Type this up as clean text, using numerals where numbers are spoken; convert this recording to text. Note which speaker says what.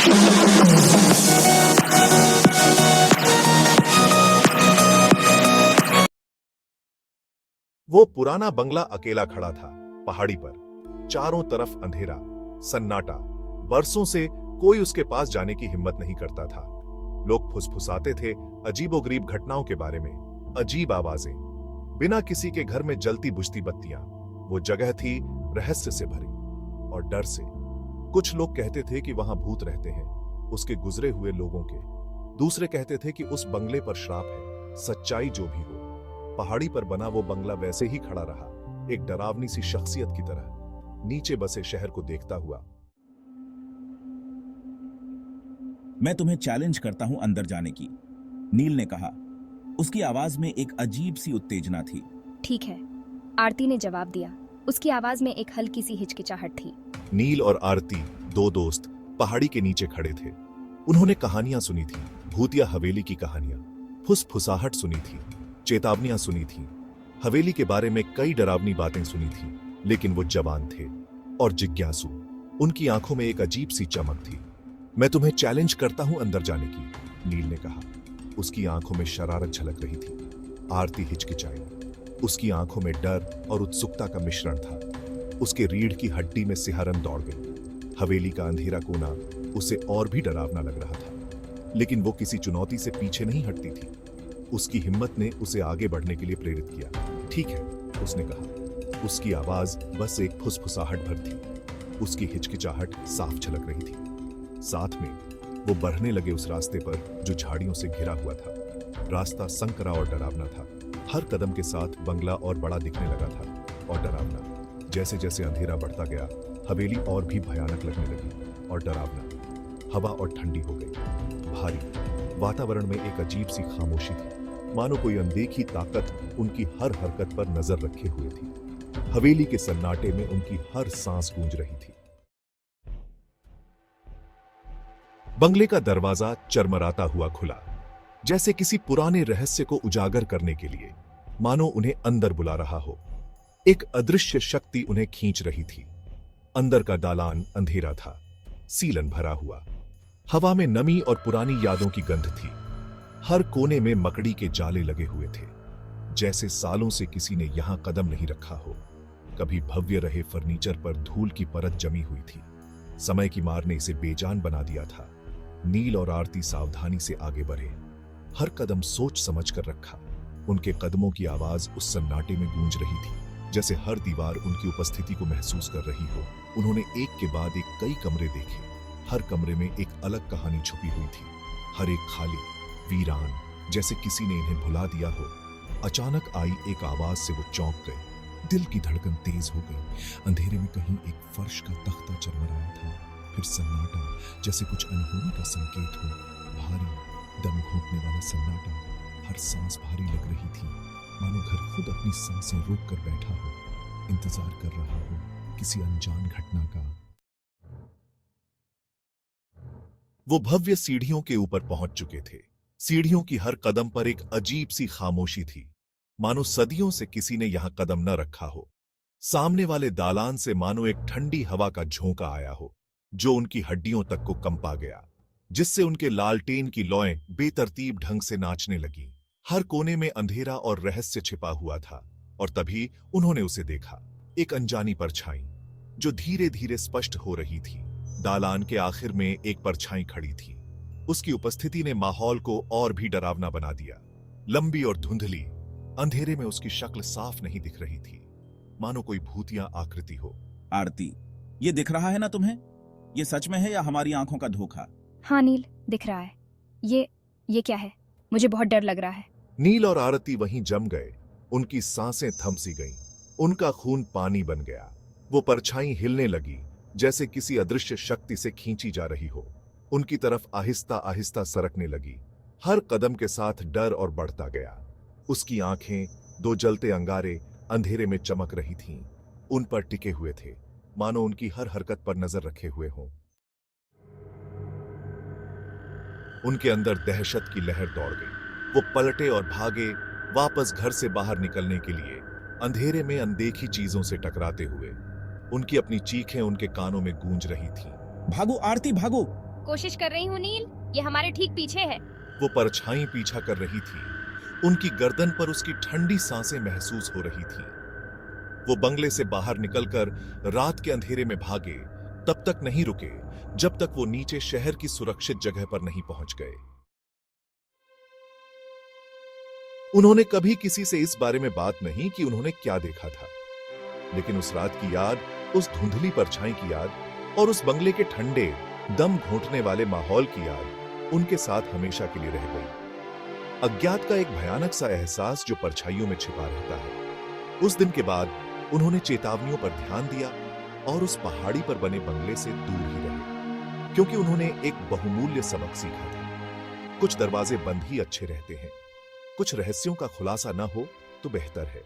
Speaker 1: वो पुराना बंगला अकेला खड़ा था पहाड़ी पर। चारों तरफ अंधेरा, सन्नाटा। बरसों से कोई उसके पास जाने की हिम्मत नहीं करता था। लोग फुसफुसाते थे अजीबोगरीब घटनाओं के बारे में, अजीब आवाजें, बिना किसी के घर में जलती बुझती बत्तियां। वो जगह थी रहस्य से भरी और डर से। कुछ लोग कहते थे कि वहां भूत रहते हैं, उसके गुजरे हुए लोगों के। दूसरे कहते थे कि उस बंगले पर श्राप है। सच्चाई जो भी हो, पहाड़ी पर बना वो बंगला वैसे ही खड़ा रहा, एक डरावनी सी शख्सियत की तरह, नीचे बसे शहर को देखता हुआ।
Speaker 2: मैं तुम्हें चैलेंज करता हूं अंदर जाने की, नील ने कहा। उसकी आवाज में एक अजीब सी उत्तेजना थी।
Speaker 3: ठीक है, आरती ने जवाब दिया। उसकी आवाज में एक हल्की सी हिचकिचाहट थी।
Speaker 1: नील और आरती, दो दोस्त, पहाड़ी के नीचे खड़े थे। उन्होंने कहानियां सुनी थी, भूतिया हवेली की कहानियां, फुसफुसाहट सुनी थी, चेतावनियां सुनी थी। हवेली के बारे में कई डरावनी बातें सुनी थी, लेकिन वो जवान थे और जिज्ञासु। उनकी आंखों में एक अजीब सी चमक थी। मैं तुम्हें चैलेंज करता हूं अंदर जाने की, नील ने कहा। उसकी आंखों में शरारत झलक रही थी। आरती हिचकिचाई। उसकी आंखों में डर और उत्सुकता का मिश्रण था। उसके रीढ़ की हड्डी में सिहरन दौड़ गई। हवेली का अंधेरा कोना उसे और भी डरावना लग रहा था, लेकिन वो किसी चुनौती से पीछे नहीं हटती थी। उसकी हिम्मत ने उसे आगे बढ़ने के लिए प्रेरित किया। ठीक है, उसने कहा। उसकी आवाज बस एक फुसफुसाहट भर थी। उसकी हिचकिचाहट साफ झलक रही थी। साथ में वो बढ़ने लगे उस रास्ते पर जो झाड़ियों से घिरा हुआ था। रास्ता संकरा और डरावना था। हर कदम के साथ बंगला और बड़ा दिखने लगा था और डरावना। जैसे जैसे अंधेरा बढ़ता गया, हवेली और भी भयानक लगने लगी और डरावना। हवा और ठंडी हो गई, भारी। वातावरण में एक अजीब सी खामोशी थी, मानो कोई अनदेखी ताकत उनकी हर हरकत पर नजर रखे हुए थी। हवेली के सन्नाटे में उनकी हर सांस गूंज रही थी। बंगले का दरवाजा चरमराता हुआ खुला, जैसे किसी पुराने रहस्य को उजागर करने के लिए, मानो उन्हें अंदर बुला रहा हो। एक अदृश्य शक्ति उन्हें खींच रही थी। अंदर का दालान अंधेरा था, सीलन भरा हुआ। हवा में नमी और पुरानी यादों की गंध थी। हर कोने में मकड़ी के जाले लगे हुए थे, जैसे सालों से किसी ने यहां कदम नहीं रखा हो। कभी भव्य रहे फर्नीचर पर धूल की परत जमी हुई थी। समय की मार ने इसे बेजान बना दिया था। नील और आरती सावधानी से आगे बढ़े, हर कदम सोच समझ कर रखा। उनके कदमों की आवाज उस सन्नाटे में गूंज रही थी, जैसे हर दीवार उनकी उपस्थिति को महसूस कर रही हो। उन्होंने एक के बाद एक कई कमरे देखे। हर कमरे में एक अलग कहानी छुपी हुई थी, हर एक खाली, वीरान, जैसे किसी ने इन्हें भुला दिया हो। अचानक आई एक आवाज से वो चौंक गए। दिल की धड़कन तेज हो गई। अंधेरे में कहीं एक फर्श का तख्ता चरमराया था। फिर सन्नाटा, जैसे कुछ अनहोनी का संकेत हो। भारी, दम घोंटने वाला सन्नाटा। हर सांस भारी लग रही थी, मानो घर खुद अपनी सांसें रोक कर बैठा हो, इंतजार कर रहा हो किसी अनजान घटना का। वो भव्य सीढ़ियों के ऊपर पहुंच चुके थे। सीढ़ियों की हर कदम पर एक अजीब सी खामोशी थी, मानो सदियों से किसी ने यहां कदम न रखा हो। सामने वाले दालान से मानो एक ठंडी हवा का झोंका आया हो, जो उनकी हड्डियों तक को कंपा गया, जिससे उनके लालटेन की लौएं बेतरतीब ढंग से नाचने लगीं। हर कोने में अंधेरा और रहस्य छिपा हुआ था, और तभी उन्होंने उसे देखा, एक अनजानी परछाई जो धीरे धीरे स्पष्ट हो रही थी। दालान के आखिर में एक परछाई खड़ी थी। उसकी उपस्थिति ने माहौल को और भी डरावना बना दिया। लंबी और धुंधली, अंधेरे में उसकी शक्ल साफ नहीं दिख रही थी, मानो कोई भूतिया आकृति हो।
Speaker 2: आरती, ये दिख रहा है ना तुम्हें? ये सच में है या हमारी आंखों का धोखा?
Speaker 3: हाँ नील, दिख रहा है। ये क्या है? मुझे बहुत डर लग रहा है।
Speaker 1: नील और आरती वहीं जम गए। उनकी सांसें थम सी गईं, उनका खून पानी बन गया। वो परछाई हिलने लगी, जैसे किसी अदृश्य शक्ति से खींची जा रही हो। उनकी तरफ आहिस्ता आहिस्ता सरकने लगी। हर कदम के साथ डर और बढ़ता गया। उसकी आंखें, दो जलते अंगारे, अंधेरे में चमक रही थीं। उन पर टिके हुए थे, मानो उनकी हर हरकत पर नजर रखे हुए हों। उनके अंदर दहशत की लहर दौड़ गई। वो पलटे और भागे, वापस घर से बाहर निकलने के लिए, अंधेरे में अनदेखी चीजों से टकराते हुए। उनकी अपनी चीखें उनके कानों में गूंज रही थीं।
Speaker 2: भागो आरती, भागो!
Speaker 3: कोशिश कर रही हूँ नील, ये हमारे ठीक पीछे है।
Speaker 1: वो परछाई पीछा कर रही थी। उनकी गर्दन पर उसकी ठंडी सांसें महसूस हो रही थी। वो बंगले से बाहर निकलकर रात के अंधेरे में भागे, तब तक नहीं रुके जब तक वो नीचे शहर की सुरक्षित जगह पर नहीं पहुंच गए। उन्होंने कभी किसी से इस बारे में बात नहीं कि उन्होंने क्या देखा था, लेकिन उस रात की याद, उस धुंधली परछाई की याद और उस बंगले के ठंडे, दम घोंटने वाले माहौल की याद उनके साथ हमेशा के लिए रह गई। अज्ञात का एक भयानक सा एहसास जो परछाइयों में छिपा रहता है। उस दिन के बाद उन्होंने चेतावनियों पर ध्यान दिया और उस पहाड़ी पर बने बंगले से दूर ही रहे, क्योंकि उन्होंने एक बहुमूल्य सबक सीखा था। कुछ दरवाजे बंद ही अच्छे रहते हैं। कुछ रहस्यों का खुलासा न हो तो बेहतर है।